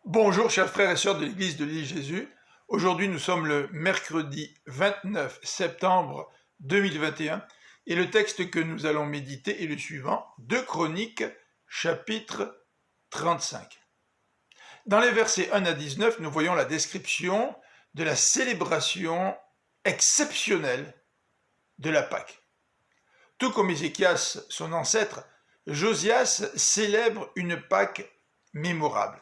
Bonjour chers frères et sœurs de l'église de l'île Jésus. Aujourd'hui nous sommes le mercredi 29 septembre 2021 et le texte que nous allons méditer est le suivant, 2 Chroniques chapitre 35. Dans les versets 1 à 19, nous voyons la description de la célébration exceptionnelle de la Pâque. Tout comme Ézéchias, son ancêtre, Josias célèbre une Pâque mémorable.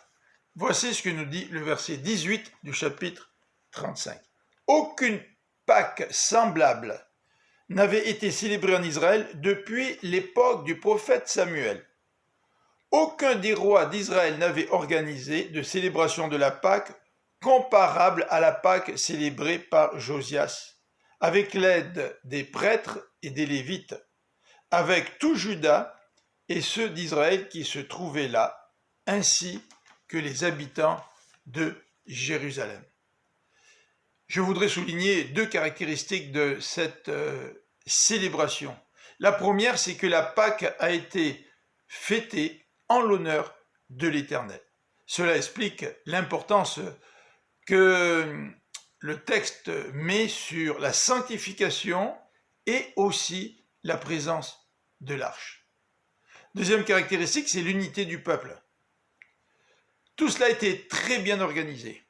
Voici ce que nous dit le verset 18 du chapitre 35. Aucune Pâque semblable n'avait été célébrée en Israël depuis l'époque du prophète Samuel. Aucun des rois d'Israël n'avait organisé de célébration de la Pâque comparable à la Pâque célébrée par Josias, avec l'aide des prêtres et des Lévites, avec tout Juda et ceux d'Israël qui se trouvaient là, ainsi que les habitants de Jérusalem. Je voudrais souligner 2 caractéristiques de cette célébration. La première, c'est que la Pâque a été fêtée en l'honneur de l'Éternel. Cela explique l'importance que le texte met sur la sanctification et aussi la présence de l'arche. Deuxième caractéristique, c'est l'unité du peuple. Tout cela a été très bien organisé.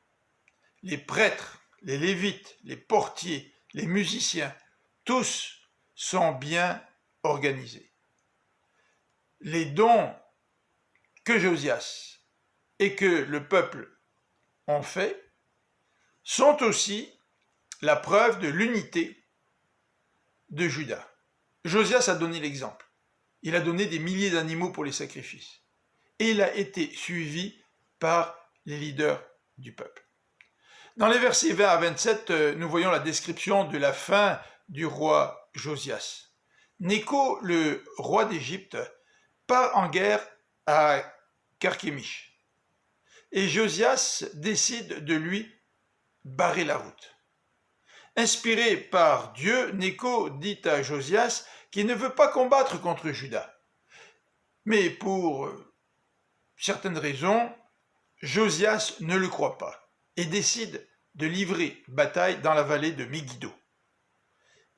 Les prêtres, les lévites, les portiers, les musiciens, tous sont bien organisés. Les dons que Josias et que le peuple ont fait sont aussi la preuve de l'unité de Juda. Josias a donné l'exemple. Il a donné des milliers d'animaux pour les sacrifices. Et il a été suivi par les leaders du peuple. Dans les versets 20 à 27, nous voyons la description de la fin du roi Josias. Nécho, le roi d'Égypte, part en guerre à Carchemish. Et Josias décide de lui barrer la route. Inspiré par Dieu, Nécho dit à Josias qu'il ne veut pas combattre contre Juda. Mais pour certaines raisons, Josias ne le croit pas et décide de livrer bataille dans la vallée de Megiddo.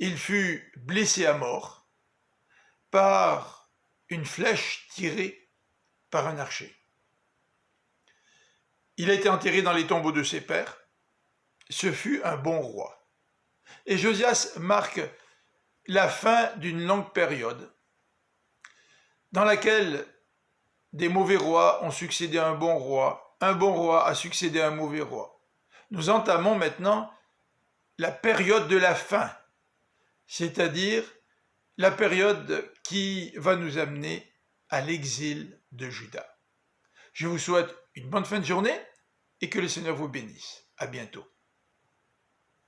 Il fut blessé à mort par une flèche tirée par un archer. Il a été enterré dans les tombeaux de ses pères. Ce fut un bon roi. Et Josias marque la fin d'une longue période dans laquelle des mauvais rois ont succédé à un bon roi a succédé à un mauvais roi. Nous entamons maintenant la période de la fin, c'est-à-dire la période qui va nous amener à l'exil de Juda. Je vous souhaite une bonne fin de journée et que le Seigneur vous bénisse. À bientôt.